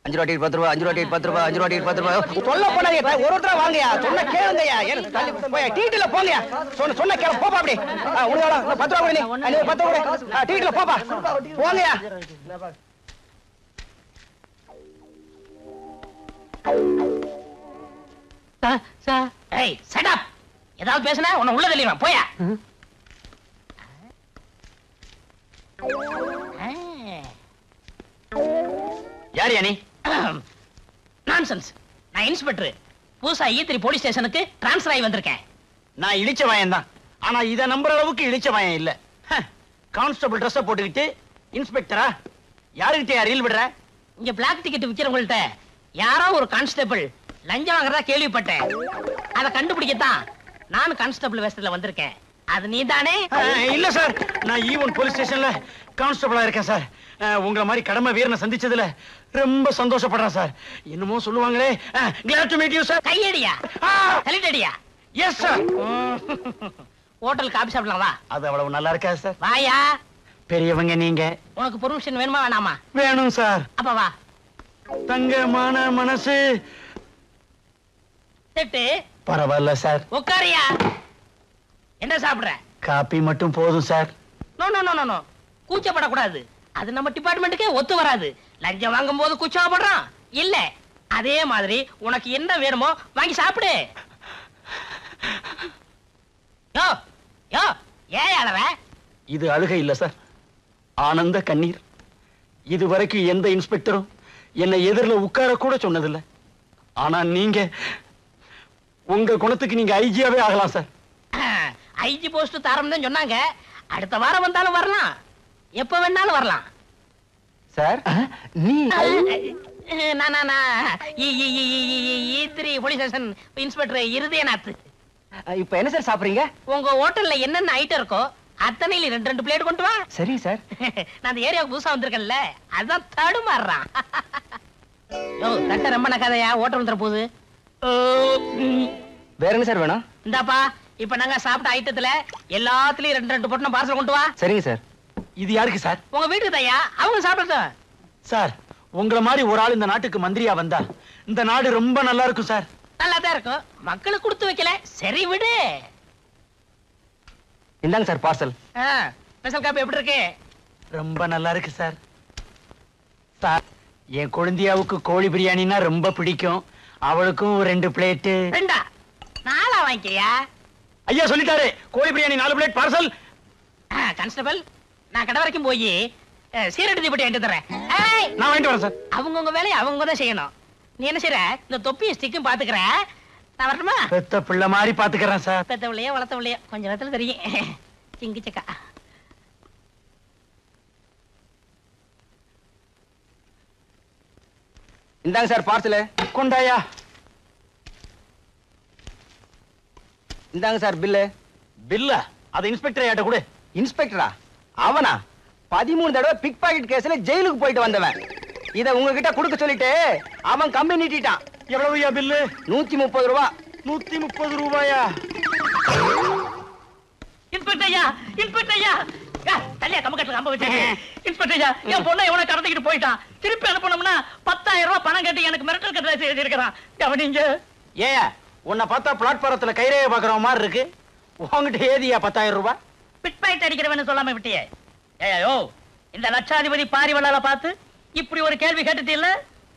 5 ரூபா டிக்கெட் 10 ரூபா 5 ரூபா டிக்கெட் 10 ரூபா 5 ரூபா டிக்கெட் 10 ரூபா சொல்ல போனாங்க ஒருத்தர வாங்கயா சொன்ன கேளுங்கயா போய் டிக்கெட்ல போங்கயா சொன்ன கேளு போப்பா அப்படி உனக்கு 10 ரூபா கொடு நீ 10 ரூபா கொடு டிக்கெட்ல போப்பா போங்கயா சார் ஏய் ஷட் அப் ஏதாவது பேசுனா உன்னை உள்ள தள்ளிடுவேன் போயா யார் யானி நான்சென்ஸ் நான் இன்ஸ்பெக்டர் புதுசா ஈத்திரி போலீஸ் ஸ்டேஷனுக்கு டிரான்ஸ்ஃபர் ஆகி வந்திருக்கேன் நான் இழிச்ச வாயன் தான் ஆனா இத நம்புற அளவுக்கு இழிச்ச வாயன் இல்ல கான்ஸ்டபிள் ட்ரெஸ் போட்டுக்கிட்டு இன்ஸ்பெக்டரா யாருக்கிட்ட ரீல் விடுற இங்க பிளாக் டிக்கெட் விக்கிறவங்கள்ட்ட யாரோ ஒரு கான்ஸ்டபிள் லஞ்சம் வாங்குறதா கேள்விப்பட்டேன் அதை கண்டுபிடிக்கத்தான் நான் கான்ஸ்டபிள் வேஷத்துல வந்திருக்கேன் அது நீதானே இல்ல சார் நான் ஈவன் போலீஸ் ஸ்டேஷன்ல கான்ஸ்டபிளா இருக்கேன் சார் உங்களை மாதிரி கடமை வீரனை சந்திச்சதுல ரொம்ப சந்தோஷப்படுறேன் சார் என்னமோ சொல்லுவாங்களே glad to meet you sir கையடியா சலிட்டடியா எஸ் சார் ஹோட்டல் காபி சாப்பிடலாம் வா அது அவ்வளவு நல்லா இருக்கா சார் வாயா பெரியவங்க நீங்க உனக்கு பெர்மிஷன் வேணுமா வேணாமா வேணும் சார் அப்ப வா தங்கமான மனசு திட்டு பரவாயில்ல சார் உட்காரியா என்ன சாப்பிடுற காப்பி மட்டும் போதும் sir no no no no கூச்சப்படக்கூடாது அது நம்ம டிபார்ட்மெண்ட்டுக்கே ஒத்து வராது லஞ்சம் வாங்கும் போது கூச்சப்படுறான் இல்ல அதே மாதிரி உனக்கு என்ன வேணுமோ வாங்கி சாப்பிடு யோ யோ ஏன் அழவ இது அழுகை இல்ல சார் ஆனந்த கண்ணீர் இதுவரைக்கும் எந்த இன்ஸ்பெக்டரும் என்னை எதிரில் உட்கார கூட சொன்னதில்லை ஆனா நீங்க உங்க குணத்துக்கு நீங்க ஐஜியாவே ஆகலாம் சார் ஐஜி போஸ்ட் தரம் தான் சொன்னாங்க அடுத்த வாரம் வந்தாலும் வரலாம் எப்ப வேணாலும் வரலாம் சார் நீ ஈத்திரி போலீஸ் ஸ்டேஷன் இன்ஸ்பெக்டர் இருதயநாத் இப்ப என்ன சார் சாப்பிடுறீங்க உங்க ஹோட்டல்ல என்னென்ன ஐட்டம் இருக்கோ அத்தனையில 2 பிளேட் கொண்டு வா சரி சார் நான் அந்த ஏரியாவுக்கு புதுசா வந்திருக்கேன்ல அதான் தடுமாறுறான் யோ தட்ட ரொம்ப நக்காதையா ஹோட்டல் வந்துற போகுது வேற என்ன சார் வேணும் இந்தாப்பா இப்ப நாங்க சாப்பிட்ட ஐட்டத்துல எல்லாத்துலயும் 2 பொட்டணம் பார்சல் கொண்டு வா சரிங்க சார் இது யாருக்கு சார் உங்க வீட்டுக்கு தையா அவங்க சாப்பிடட்டும் சார் உங்களை மாதிரி ஒரு ஆள் இந்த நாட்டுக்கு மந்திரியா வந்தா இந்த நாடு ரொம்ப நல்லா இருக்கும் சார் நல்லா தான் இருக்கும் மக்களுக்கு கொடுத்து வைக்கல சரி விடு இந்தாங்க சார் பார்சல் ஸ்பெஷல் காப்பி எப்படி இருக்கு ரொம்ப நல்லா இருக்கு சார் சார் என் குழந்தையாவுக்கு கோழி பிரியாணினா ரொம்ப பிடிக்கும் அவளுக்கும் 2 பிளேட்டு 2 4 வாங்கிக்கையா ஐயா சொல்லிட்டாரு கோழி பிரியாணி 4 பிளேட் பார்சல் கான்ஸ்டபிள் நான் கடை வரைக்கும் போய் சீரடி தீப்பெட்டி வாங்கிட்டு தரேன் நான் வாங்கிட்டு வரேன் சார் அவங்கவுங்க வேலையை அவங்க தான் செய்யணும் நீ என்ன செய்யற இந்த தொப்பியும் ஸ்டிக்கும் பாத்துக்கிற நான் வரட்டுமா பெத்த பிள்ளை மாதிரி பாத்துக்கிறேன் சார் பெத்தவளையோ வளர்த்தவளையோ கொஞ்ச நேரத்துல தெரியும் சிங்கி சக்கா இந்தாங்க சார் பார்சல் கொண்டாயா இந்தாங்க சார் பில்லு பில்ல அது இன்ஸ்பெக்டர் ஆட்ட கூட இன்ஸ்பெக்டரா அவனா 13 தடவை பிக் பாக்கெட் கேஸ்ல ஜெயிலுக்கு போயிட்டு வந்தவன் இத உங்ககிட்ட கொடுக்க சொல்லிட்டு அவன் கம்பி நீட்டிட்டான் எவ்வளவுயா பில்லு 130 ரூபாய் 130 ரூபாயா இன்ஸ்பெக்டர் ஐயா இன்ஸ்பெக்டர் ஐயா தள்ளியா கம்பக்கட்டுல கம்ப வச்சு இன்ஸ்பெக்டர் ஐயா என் பொண்ணை எவனை கடத்திக்கிட்டு போயிட்டான் திருப்பி அனுப்பணும்னா 10,000 ரூபாய் பணம் கட்டி எனக்கு மிரட்டல் கட்டளை எழுதியிருக்கிறான் கவனிங்க ஏயா உன்னை பார்த்தா பிளாட்பாரத்துல கைரேய பாக்குற மாதிரி இருக்கு உங்ககிட்ட ஏதியா 10,000 ரூபாய் பிட் பாயிண்ட் அடிக்கிறவன்னு சொல்லாம விட்டியே ஏயோ இந்த லட்சாதிபதி பாரிவளால பார்த்து இப்படி ஒரு கேள்வி கேட்டுட்டு இல்ல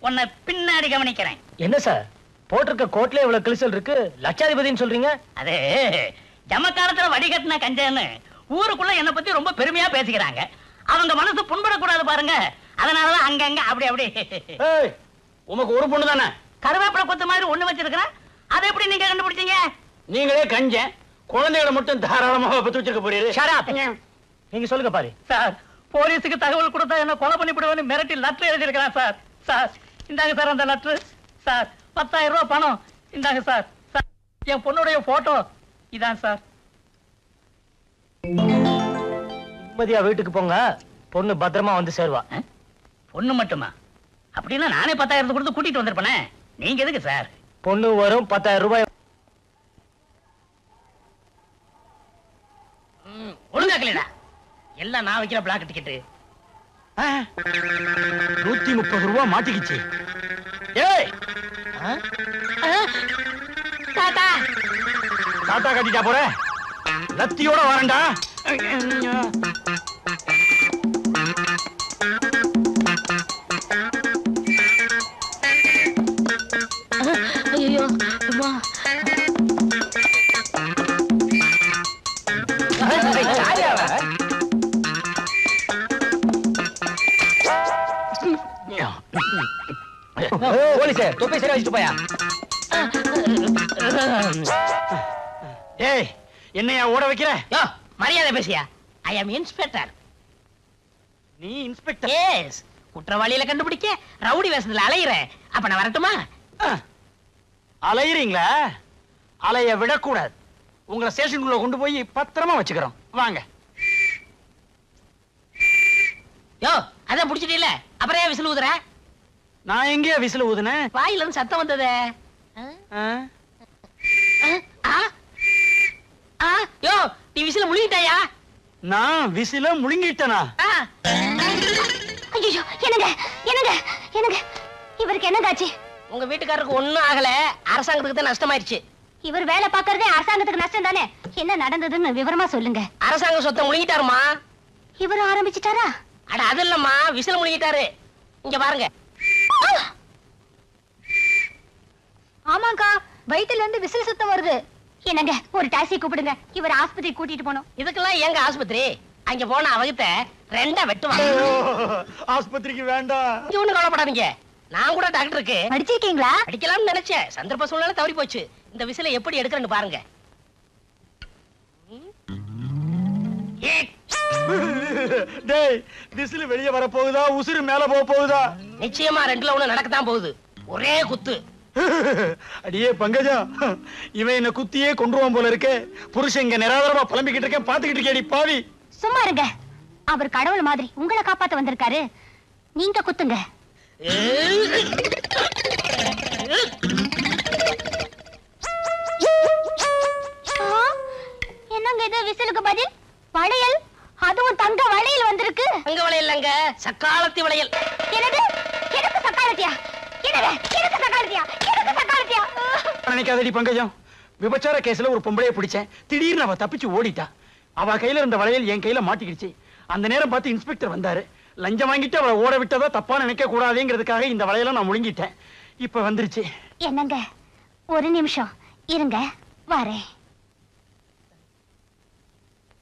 உன்னை பின்னாடி கவனிக்கிறேன் என்ன சார் போட்டிருக்க கோட்ல இவ்வளவு கிழிசல் இருக்கு லட்சாதிபதின்னு சொல்றீங்க அதே ஜமக்காலத்துல வடிகட்டின கஞ்சன்னு ஊருக்குள்ள என்ன பத்தி ரொம்ப பெருமையா பேசிக்கிறாங்க அவங்க மனசு புண்படக்கூடாது பாருங்க அதனாலதான் அங்கங்க அப்படி அப்படி உமக்கு ஒரு பொண்ணு தானே கருவேப்பிலை கொத்து மாதிரி ஒண்ணு வச்சிருக்கிறேன் அதை எப்படி நீங்க கண்டுபிடிச்சீங்க நீங்களே கஞ்சன் குழந்தைகளை மட்டும் தாராளமாக பத்து வச்சிருக்க போறீங்க நீங்க சொல்லுங்க பாரு சார் போலீஸுக்கு தகவல் கொடுத்தா என்ன கொலை பண்ணிவிடுவேன்னு மிரட்டி லெட்டர் எழுதியிருக்கிறேன் சார் சார் இந்தாங்க சார் அந்த லெட்டர் சார் 10,000 ரூபாய் பணம் இந்தாங்க சார் சார் என் பொண்ணுடைய போட்டோ இதான் சார் நிம்மதியா வீட்டுக்கு போங்க பொண்ணு பத்திரமா வந்து சேருவா பொண்ணு மட்டுமா அப்படின்னா நானே 10,000 கொடுத்து கூட்டிட்டு வந்திருப்பேனே நீங்க எதுக்கு சார் பொண்ணு வரும் 10,000 ரூபாய் ஒழுங்கா கிளீடா எல்லாம் நான் வைக்கிற பிளாக் டிக்கெட்டு 130 ரூபாய் மாட்டிக்கிச்சு ஏய் தாத்தா டாட்டா கட்டிட்டா போற லத்தியோட வரண்டா. ஐயோ அம்மா போலீஸே தொப்பை சரியா வச்சுட்டு போயா. ஏய் என்னையா ஓட வைக்கிற? யோ மரியாதை பேசியா. ஐ அம் இன்ஸ்பெக்டர். நீ இன்ஸ்பெக்டர்? எஸ். குற்றவாளியில கண்டுபிடிக்க ரவுடி வேஷத்துல அலையிறேன். அப்ப நான் வரட்டுமா? அலையிறீங்களா? அலைய விடக்கூடாது. உங்களை ஸ்டேஷனுக்குள்ள கொண்டு போய் பத்திரமா வச்சுக்கிறோம். வாங்க. யோ அதான் புடிச்சிட்டீல, அப்புறம் ஏன் விசில் ஊதுற? நான் எங்கேயா விசில் ஊதுனேன்? வாயில இருந்து சத்தம் வந்ததே. யோ நீ விசில முழுங்கிட்டாயா? நான் விசில முழுங்கிட்டனா? ஐயோ என்னங்க என்னங்க என்னங்க இவருக்கு என்னதாச்சு? உங்க வீட்டுக்காரருக்கு ஒண்ணும் ஆகல, அரசாங்கத்துக்கு தான் நஷ்டமாயிருச்சு. இவர் வேலை பார்க்கறதே அரசாங்கத்துக்கு நஷ்டம் தானே. என்ன நடந்ததுன்னு விவரமா சொல்லுங்க. அரசாங்க சொத்தை முழுங்கிட்டாருமா. இவரும் ஆரம்பிச்சிட்டாரா? அட அது இல்லம்மா, விசில் முழுங்கிட்டாரு. இங்க பாருங்க. ஆமாங்கா, வயித்துல இருந்து விசில் சத்தம் வருது. என்னங்க ஒரு டாக்ஸி கூப்பிடுங்க, இவர் ஆஸ்பத்திரி கூட்டிட்டு போனோம். இதுக்கெல்லாம் எங்க ஆஸ்பத்திரி? அங்க போன அவகிட்ட ரெண்டா வெட்டுவாங்க. ஆஸ்பத்திரிக்கு வேண்டாம். இங்க ஒண்ணு கவலைப்படாதீங்க, நான் கூட டாக்டருக்கு படிச்சிருக்கீங்களா? படிக்கலாம்னு நினைச்சேன். சந்தர்ப்ப சூழ்நிலை தவறி போச்சு. இந்த விசில எப்படி எடுக்கிறேன்னு பாருங்க. டேய் விசில் வெளிய வர போகுதா, உசுறு மேல போக போகுதா? நிச்சயமா ரெண்டுல ஒண்ணு நடக்கத்தான் போகுது. ஒரே குத்து. அடியே பங்கஜா, இவன் என்ன குத்தியே கொன்றுவான் போல இருக்கே. புருஷன் இங்க நிராதரமா புலம்பிக்கிட்டு இருக்கேன், பாத்துக்கிட்டு இருக்கேடி பாவி. சும்மா இருங்க, அவர் கடவுள் மாதிரி உங்களை காப்பாத்த வந்திருக்காரு. நீங்க குத்துங்க. என்னங்க இது விசிலுக்கு பதில்? வளையல், அதுவும் தங்க வளையல் வந்திருக்கு. தங்க வளையல் இல்லங்க, சக்காலத்தி வளையல். என்னது? எனக்கு சக்காலத்தியா? என்னது? எனக்கு சக்காலத்தியா? எனக்கு சக்காலத்தியா? நினைக்காதடி பங்கஜம், விபச்சார கேஸ்ல ஒரு பொம்பளைய பிடிச்சேன். திடீர்னு அவ தப்பிச்சு ஓடிட்டா. அவ கையில இருந்த வளையல் என் கையில மாட்டிக்கிடுச்சு. அந்த நேரம் பார்த்து இன்ஸ்பெக்டர் வந்தாரு. லஞ்சம் வாங்கிட்டு அவளை ஓட விட்டதா தப்பா நினைக்க கூடாதுங்கிறதுக்காக இந்த வளையலை நான் முழுங்கிட்டேன். இப்ப வந்துருச்சு. என்னங்க ஒரு நிமிஷம் இருங்க, வரேன்.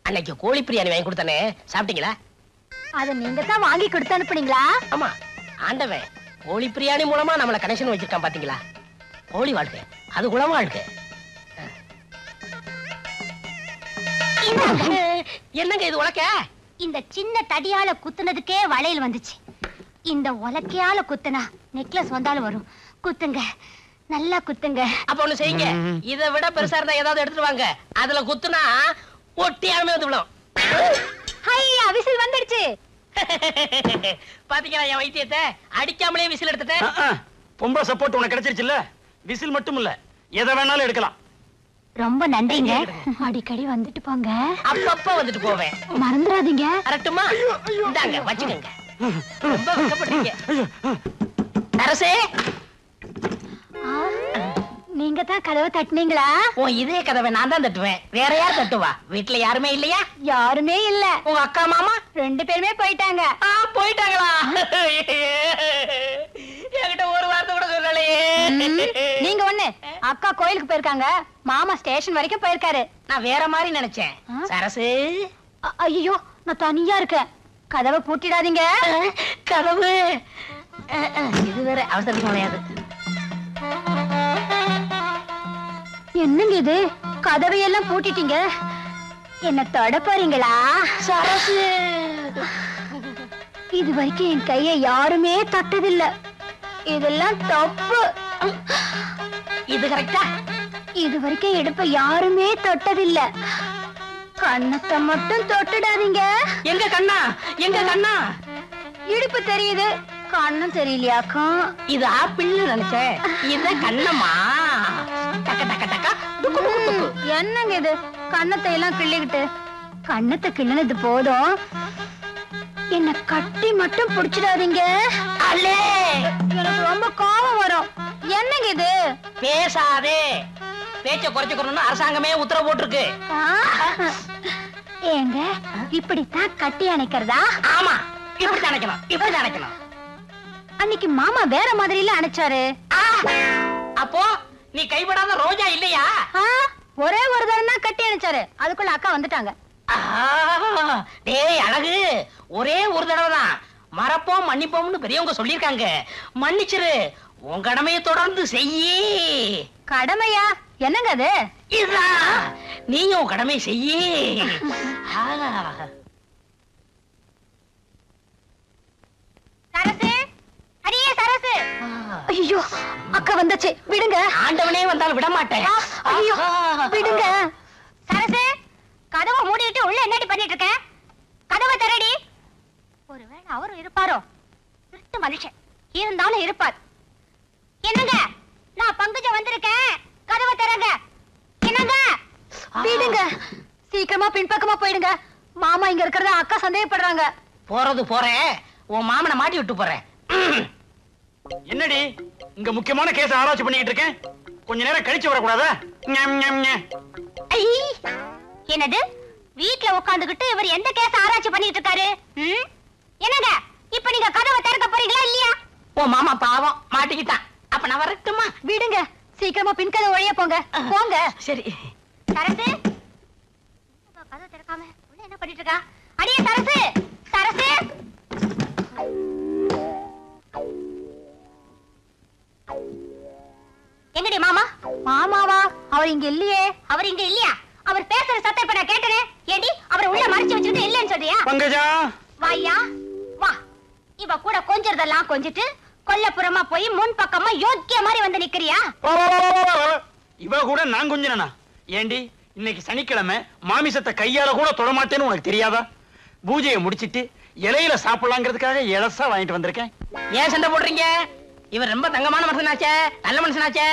அன்னைக்கு கோழி பிரியாணி வாங்கி கொடுத்தானே, சாப்பிட்டீங்களா? அத நீங்க தான் வாங்கி கொடுத்து அனுப்புனீங்களா? ஆமா, ஆண்டவன் கோழி பிரியாணி மூலமா நம்மள கனெக்ஷன் வச்சிருக்கான் பாத்தீங்களா? கோழி வாழ்க்கை அது குளம் வாழ்க்கை. என்னங்க இது உலக்க? இந்த சின்ன தடியால குத்துனதுக்கே வளையல் வந்துச்சு. இந்த உலக்கையால குத்துனா நெக்லஸ் வந்தாலும் வரும். குத்துங்க, நல்லா குத்துங்க. அப்ப ஒண்ணு செய்யுங்க, இதை விட பெருசா இருந்தா ஏதாவது எடுத்துட்டு வாங்க. அதுல குத்துனா ஒட்டியாமே வந்து விடும். ஹையா, விசில் வந்துடுச்சு. பாத்தீங்களா என் வைத்தியத்தை? அடிக்காமலே விசில் எடுத்துட்டேன். பொம்பளை சப்போர்ட் உனக்கு கிடைச்சிருச்சுல்ல. விசில் மட்டும் இல்ல, எதை வேணாலும் எடுக்கலாம். ரொம்ப நன்றிங்க. அடிக்கடி வந்துட்டு போங்க. அப்பப்ப வந்துட்டு போவேன், மறந்துடாதீங்க. கரெக்ட்டுமா? இந்தாங்க வச்சுக்கோங்க. ரொம்ப வெட்கப்படுறீங்க. அரசே, நீங்க தான் கதவை தட்டுனீங்களா? உன் இதே கதவை நான் தான் தட்டுவேன், வேற யார் தட்டுவா? வீட்டுல யாருமே இல்லையா? யாருமே இல்ல. உங்க அக்கா மாமா 2 பேருமே போயிட்டாங்க. போயிட்டாங்களா? என்கிட்ட ஒரு வார்த்தை கூட சொல்லலையே. நீங்க ஒண்ணு, அக்கா கோயிலுக்கு போயிருக்காங்க, மாமா ஸ்டேஷன் வரைக்கும் போயிருக்காரு. நான் வேற மாதிரி நினைச்சேன். சரசு, ஐயோ நான் தனியா இருக்கேன். கதவை பூட்டிடாதீங்க. கதவு இது வேற அவசரத்துக்கு முடியாது. என்னங்க இது, கதவையெல்லாம் பூட்டிட்டீங்க? என்ன தொட போறீங்களா? சரசு, இது வரைக்கும் என் கையை யாருமே தட்டதில்ல. இதெல்லாம் தப்பு. இது கரெக்டா? இது வரைக்கும் இடுப்ப யாருமே தொட்டதில்ல. கண்ணத்தை மட்டும் தொட்டுடாதீங்க. எங்க கண்ணா, எங்க கண்ணா? இடுப்பு தெரியுது, கண்ணும் தெரியலையாக்கும். இது ஆப்பிள்னு நினைச்சேன், இது கண்ணம்மா. டக்க டக்க டக்க டுக்கு டுக்கு டுக்கு. என்னங்க இது, கண்ணத்தை எல்லாம் கிள்ளிக்கிட்டு? கண்ணத்தை கிள்ளினது போதும், என்ன கட்டி மட்டும் புடிச்சிடாதீங்க. அல்லே, எனக்கு ரொம்ப கோபம் வரும். பேசாதே. பேச்ச குறைச்சுக்கணும்னு அரசாங்கமே உத்தரவு போட்டிருக்கு. ஏங்க இப்படித்தான் கட்டி அணைக்கிறதா? ஆமா, இப்படி அணைக்கணும், இப்படி அணைக்கணும். அன்னைக்கு மாமா வேற மாதிரில அணைச்சாரு. அப்போ நீ கைவிடாத ரோஜா இல்லையா? ஒரே ஒரு தரம் தான் கட்டி அணைச்சாரு, அதுக்குள்ள அக்கா வந்துட்டாங்க. டேய் அழகு, ஒரே ஒரு தடவை தான். மறப்போம் மன்னிப்போம்னு பெரியவங்க சொல்லிருக்காங்க. மன்னிச்சிரு, உன் கடமையை தொடர்ந்து செய்யி. கடமையா? என்னங்க அது? இதுதான், நீயும் கடமை செய்யி. சரசு, அடியே சரசு. ஐயோ, அக்கா வந்தாச்சு, விடுங்க. ஆண்டவனே வந்தாலும் விட மாட்டேன். ஐயோ, விடுங்க. சரசு, கதவை மூடிட்டு உள்ள என்னடி பண்ணிட்டு இருக்க? கதவை திறடி. ஒருவேளை அவரும் இருப்பாரோ? திருட்டு மனுஷன் இருந்தாலும் இருப்பார். என்னங்க, நான் பங்குஜம் வந்திருக்கேன், கதவை திறங்க. என்னங்க, விடுங்க. சீக்கிரமா பின்பக்கமா போயிடுங்க. மாமா இங்க இருக்கிறத அக்கா சந்தேகப்படுறாங்க. போறது போறேன், உன் மாமனை மாட்டி விட்டு போறேன். என்னடி இங்க முக்கியமான கேஸ் ஆராய்ச்சி பண்ணிட்டு இருக்கேன், கொஞ்ச நேரம் கழிச்சு வரக்கூடாதா? என்னது, வீட்ல உட்காந்துக்கிட்டு இவர் எந்த கேஸ் ஆராய்ச்சி பண்ணிட்டு இருக்காரு? என்னங்க, இப்ப நீங்க கதவை திறக்க போறீங்களா இல்லையா? உன் மாமா பாவம் மாட்டிக்கிட்டான். அப்ப நான் வரட்டுமா? விடுங்க, சீக்கிரமா பின்கதை வழியா போங்க. போங்க. சரி. சரசு, கதவை திறக்காம உள்ள என்ன பண்ணிட்டு இருக்கா? அடியே சரசு, சரசு. எங்கடி மாமா? மாமாவா? அவர் இங்க இல்லையே. அவர் இங்க இல்லையா? அவர் பேசுற சத்தம் இப்ப நான் கேட்டனே. ஏடி, அவரை உள்ள மறைச்சு வச்சிட்டு இல்லன்னு சொல்றியா? பங்கஜா, வாயா வா. இவ கூட கொஞ்சறதெல்லாம் கொஞ்சிட்டு கொல்லப்புறமா போய் முன் பக்கமா யோக்கிய மாதிரி வந்து நிக்கிறியா? இவ கூட நான் கொஞ்சனா? ஏண்டி, இன்னைக்கு சனிக்கிழமை, மாமிசத்தை கையால கூட தொடமாட்டேன்னு உனக்கு தெரியாதா? பூஜையை முடிச்சிட்டு இலையில சாப்பிடலாங்கிறதுக்காக இலசா வாங்கிட்டு வந்திருக்கேன். ஏன் சண்டை போடுறீங்க? இவர் ரொம்ப தங்கமான மனுஷனாச்சே, நல்ல மனுஷனாச்சே.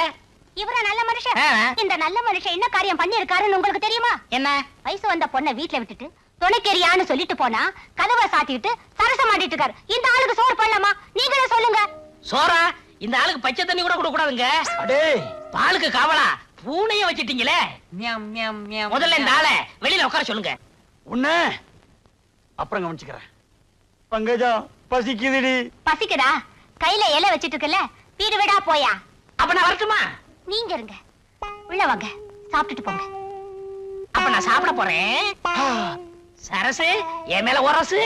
இவர நல்ல மனுஷன். இந்த நல்ல மனுஷன் என்ன காரியம் பண்ணி இருக்காருன்னு உங்களுக்கு தெரியுமா? என்ன? வயசு வந்த பொண்ணை வீட்டுல விட்டுட்டு துணைக்கெரியான்னு சொல்லிட்டு போனா கதவை சாத்திட்டு சரசம் மாட்டிட்டு இருக்காரு. இந்த ஆளுக்கு சோறு பண்ணலாமா? நீங்களே சொல்லுங்க. சோரா? இந்த ஆளுக்கு பச்சை தண்ணி கூட கொடுக்க கூடாதுங்க. அடே, பாலுக்கு காவலா பூனைய வச்சிட்டீங்களே. முதல்ல இந்த ஆளை வெளியில உட்கார சொல்லுங்க. உன்ன அப்புறம் கவனிச்சுக்கிறேன். பங்கஜா, பசிக்குதுடி. பசிக்குதா? கையில இலை வச்சிட்டு இருக்கல, வீடு வீடா போயா. அப்ப நான் வரட்டுமா? நீங்க இருங்க, உள்ள வாங்க, சாப்பிட்டுட்டு போங்க. அப்ப நான் சாப்பிட போறேன். சரசு, என் மேல உரசு.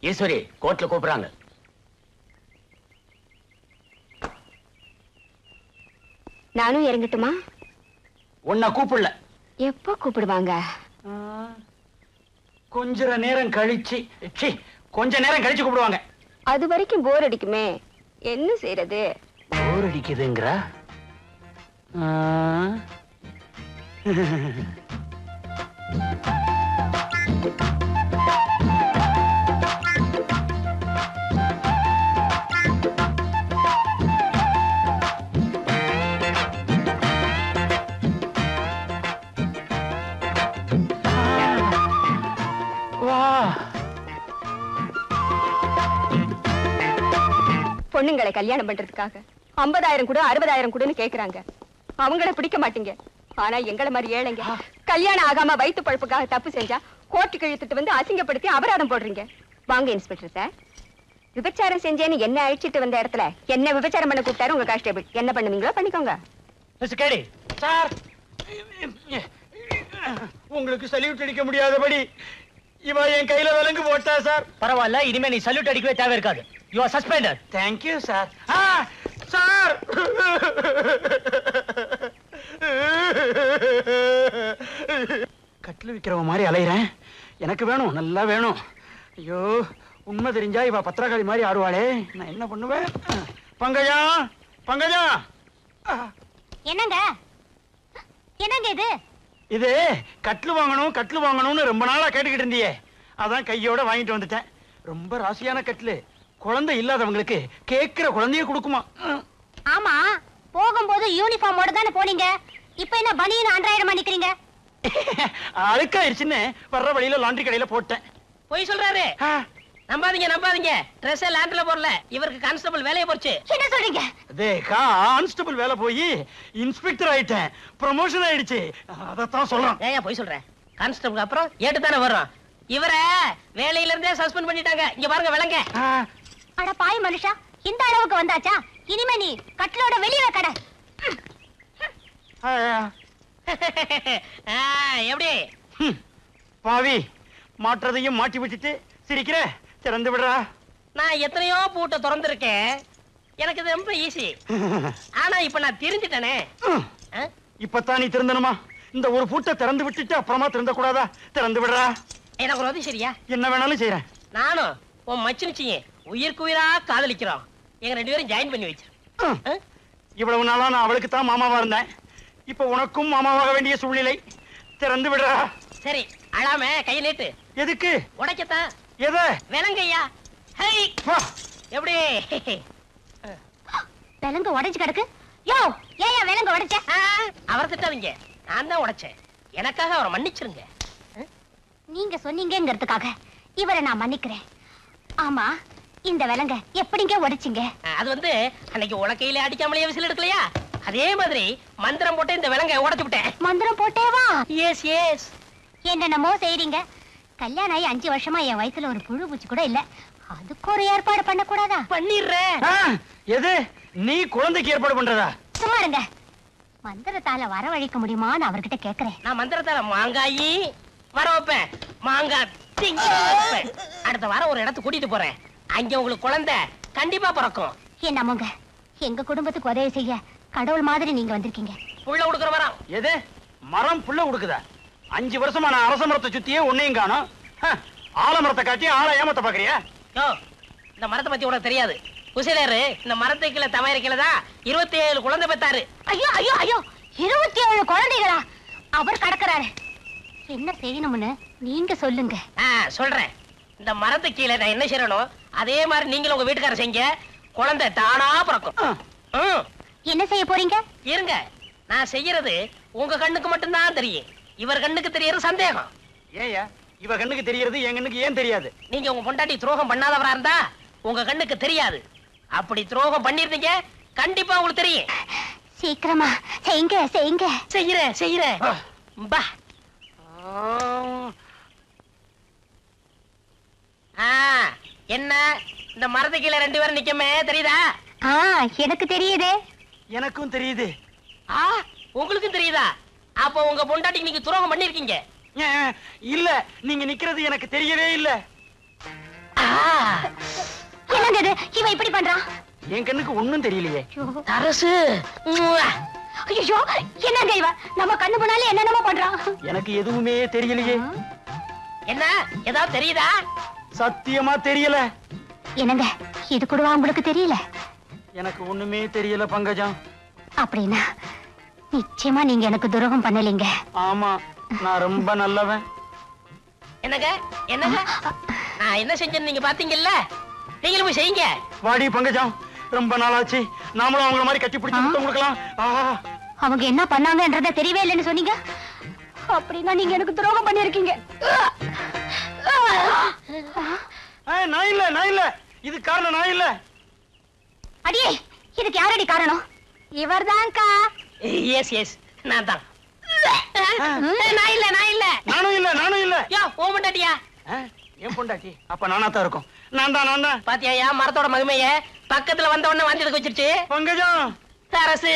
ஈஸ்வரி, கோர்ட்ல கூப்பிடுறாங்க. நானும் இறங்கட்டுமா? உன்னை கூப்பிடல. எப்போ கூப்பிடுவாங்க? கொஞ்ச நேரம் கழிச்சு, கொஞ்ச நேரம் கழிச்சு கூப்பிடுவாங்க. அது வரைக்கும் போர் அடிக்குமே, என்ன செய்யறது? போர் அடிக்குதுங்கறா? பொண்ணுங்களை கல்யாணம் பண்றதுக்காக 50,000 கூட 60,000 கூடன்னு கேக்குறாங்க. அவங்கள பிடிக்க மாட்டீங்க. ஆனா எங்களை மாதிரி ஏழைங்க கல்யாணம் ஆகாம வயிற்று பழப்புக்காக தப்பு செஞ்சா கோர்ட்டுக்கு இழுத்துட்டு வந்து அசிங்கப்படுத்தி அபராதம் போடுறீங்க. வாங்க இன்ஸ்பெக்டர் சார், விபச்சாரம் செஞ்சேன்னு என்ன அழிச்சிட்டு வந்த இடத்துல என்ன விபச்சாரம் பண்ண கூப்பிட்டாரு உங்க கான்ஸ்டேபிள். என்ன பண்ணுவீங்களோ பண்ணிக்கோங்க. சார், உங்களுக்கு சல்யூட் அடிக்க முடியாதபடி இவ என் கையில விலங்கு போட்டா சார். பரவாயில்ல, இனிமே நீ சல்யூட் அடிக்கவே தேவை இருக்காது. You are suspended. Thank you sir. Sir, கட்டில் விக்கிறவன் மாதிரி அலையிறேன். எனக்கு வேணும், நல்லா வேணும். ஐயோ, உண்மை தெரிஞ்சா இவ பத்திரகாளி மாதிரி ஆடுவாளே, நான் என்ன பண்ணுவேன்? பங்கஜா, பங்கஜா. என்னங்க, என்னங்க இது? இது கட்டில் வாங்கணும், கட்டில் வாங்கணும்னு ரொம்ப நாளா கேட்டுக்கிட்டு இருந்தியே, அதான் கையோட வாங்கிட்டு வந்துட்டேன். ரொம்ப ராசியான கட்டில், குழந்தை இல்லாதவங்களுக்கு கேட்கிற குழந்தைய கொடுக்குமா. ஆமா, போகும்போது யூனிஃபார்மோட தானே போனீங்க, இப்ப என்ன பனியன் அன்றாயிரமா நிக்கிறீங்க? அழுக்காயிருச்சுன்னு வர்ற வழியில லாண்டரி கடையில போட்டேன். போய் சொல்றாரு. நம்பாதீங்க ட்ரெஸ் லேண்ட்ல போடல, இவருக்கு கான்ஸ்டபிள் வேலையை போச்சு. என்ன சொல்றீங்க? கான்ஸ்டபிள் வேலை போய் இன்ஸ்பெக்டர் ஆயிட்டேன், ப்ரமோஷன் ஆயிடுச்சு. அதத்தான் சொல்றேன். ஏன் போய் சொல்றேன்? கான்ஸ்டபிள் அப்புறம் ஏட்டு தானே வர்றோம். இவரை வேலையில இருந்தே சஸ்பெண்ட் பண்ணிட்டாங்க. இங்க பாருங்க விலங்க. அட பாய் மனுஷா, இந்த அளவுக்கு வந்தாச்சா? இனிமே நீ கட்டிலோட வெளியே கடை. எப்படி பாவி, மாற்றதையும் மாட்டி விட்டுட்டு சிரிக்கிற, திறந்து விடுறா. நான் எத்தனையோ பூட்டை திறந்திருக்கேன், எனக்கு இது ரொம்ப ஈஸி. ஆனா இப்ப நான் தெரிஞ்சிட்டேனே. இப்பதான் நீ திறந்தனுமா? இந்த ஒரு பூட்டை திறந்து விட்டுட்டு அப்புறமா திறந்த கூடாதா? திறந்து விடுறா. எனக்கு ஒரு உதவி சரியா? என்ன வேணாலும் செய்யறேன். நானும் உன் மச்சினிச்சிங்க உயிருக்கு உயிரா காதலிக்கிறோம். எங்க 2 பேரும் ஜாயின் பண்ணி வச்சு. இவ்வளவு நாளா நான் அவளுக்கு தான் மாமாவா இருந்தேன். இப்ப உனக்கும் மாமாவாக வேண்டிய சூழ்நிலை. திறந்து விடுறா. சரி, அழாம கையை நீட்டு. எதுக்கு? உடைக்கத்தான். எத? விலங்கையா. எப்படி விலங்கு உடைஞ்சு கிடக்கு. யோ, ஏயா விலங்கு உடைச்ச? அவரை திட்டாதீங்க, நான் தான் உடைச்சேன். எனக்காக அவரை மன்னிச்சிருங்க. நீங்க சொன்னீங்கிறதுக்காக இவரை நான் மன்னிக்கிறேன். ஆமா, இந்த விலங்க எப்படிங்க உடைச்சிங்க? அது வந்து அன்னைக்கு உலக்கையில அடிக்காமலேயே விசில் எடுக்கலையா, அதே மாதிரி மந்திரம் போட்டு இந்த விலங்கை உடைச்சு விட்டேன். மந்திரம் போட்டேவா? S S. என்னென்னமோ செய்றீங்க. கல்யாணம் ஆகி 5 வருஷமா என் வயசுல ஒரு புழு பூச்சி கூட இல்ல. அதுக்கு ஒரு ஏற்பாடு பண்ண கூடாதா? பண்ணிடுறேன். எது? நீ குழந்தைக்கு ஏற்பாடு பண்றதா? சும்மா இருங்க. மந்திரத்தால வரவழைக்க முடியுமான்னு அவர்கிட்ட கேக்குறேன். நான் மந்திரத்தால மாங்காயி வர வைப்பேன், மாங்காய் திங்க வைப்பேன். அடுத்த வாரம் ஒரு இடத்துக்கு கூட்டிட்டு போறேன். அங்க உங்களுக்கு குழந்தை கண்டிப்பா பிறக்கும். என்னமோங்க, எங்க குடும்பத்துக்கு உதவி செய்ய கடவுள் மாதிரி நீங்க வந்திருக்கீங்க. புள்ள கொடுக்குற வரம். எது? மரம் புள்ள கொடுக்குதா? 5 வருஷமா நான் அரச மரத்தை சுத்தியே ஒன்னையும் காணோம். ஆலமரத்தை காட்டி ஆளை ஏமாத்த பாக்குறியா? இந்த மரத்தை பத்தி உனக்கு தெரியாது. குசிலரு இந்த மரத்துக்குள்ள தவறிக்கலதான் 27 குழந்தை பெத்தாரு. ஐயோ ஐயோ ஐயோ, 27 குழந்தைகளா? அவர் கடக்குறாரு. என்ன செய்யணும்னு நீங்க சொல்லுங்க. சொல்றேன். இந்த மரத்து கீழே நான் என்ன செய்யணும் அதே மாதிரி நீங்களும் உங்க வீட்டுக்காரர் செய்யுங்க. குழந்தை தானா பிறக்கும். என்ன செய்ய போறீங்க? இருங்க, நான் செய்யறது உங்க கண்ணுக்கு மட்டும்தான் தெரியும். இவர் கண்ணுக்கு தெரியறது சந்தேகம். ஏயா இவ கண்ணுக்கு தெரியறது என் கண்ணுக்கு ஏன் தெரியாது? நீங்க உங்க பொண்டாட்டி துரோகம் பண்ணாதவரா இருந்தா உங்க கண்ணுக்கு தெரியாது. அப்படி துரோகம் பண்ணிருந்தீங்க கண்டிப்பா உங்களுக்கு தெரியும். சீக்கிரமா செய்யுங்க செய்யுங்க. செய்யறேன். பா. என்ன இந்த மரத்து கீழே 2 பேரும் நிக்கமே தெரியுதா? எனக்கு தெரியுதே. எனக்கும் தெரியுது. உங்களுக்கும் தெரியுதா? அப்ப உங்க பொண்டாட்டிக்கு நீங்க துரோகம் பண்ணிருக்கீங்க. இல்ல, நீங்க நிக்கிறது எனக்கு தெரியவே இல்ல. என்னங்க இது? இவன் இப்படி பண்றான்? என் கண்ணுக்கு ஒண்ணும் தெரியலையே. அரசு. ஐயோ, என்னங்க இவன் நம்ம கண்ணு முன்னாலே என்னென்னமோ பண்றான். எனக்கு எதுவுமே தெரியலையே. என்ன ஏதாவது தெரியுதா? சத்தியமா தெரியல. என்னங்க இது கூடவா உங்களுக்கு தெரியல? எனக்கு ஒண்ணுமே தெரியல பங்கஜம். அப்படின்னா நிச்சயமா நீங்க எனக்கு துரோகம் பண்ணலீங்க. ஆமா, நான் ரொம்ப நல்லவன். என்னங்க நான் என்ன செஞ்சேன்னு நீங்க பாத்தீங்கல்ல, நீங்களும் போய் செய்யுங்க. வாடி பங்கஜம், ரொம்ப நாளாச்சு. நாமளும் அவங்கள மாதிரி கட்டி பிடிச்சு முத்தம் கொடுக்கலாம். அவங்க என்ன பண்ணாங்கன்றத தெரியவே இல்லைன்னு சொன்னீங்க. அப்படின்னா நீங்க எனக்கு துரோகம் பண்ணிருக்கீங்க. நான் இல்ல, இது காரணம் நான் இல்ல. அடியே, இதுக்கு யாரடி காரணம்? இவர்தான்க்கா. எஸ் நான் தான். நான் இல்ல நானும் இல்ல. யோ, ஓ பொண்டாட்டியா? என் பொண்டாட்டி. அப்ப நானா தான் இருக்கும். நான் தான். பாத்தியா மரத்தோட மகிமைய? பக்கத்துல வந்த உடனே வாந்தி எடுக்க வச்சிருச்சு பங்கஜம். அரசு.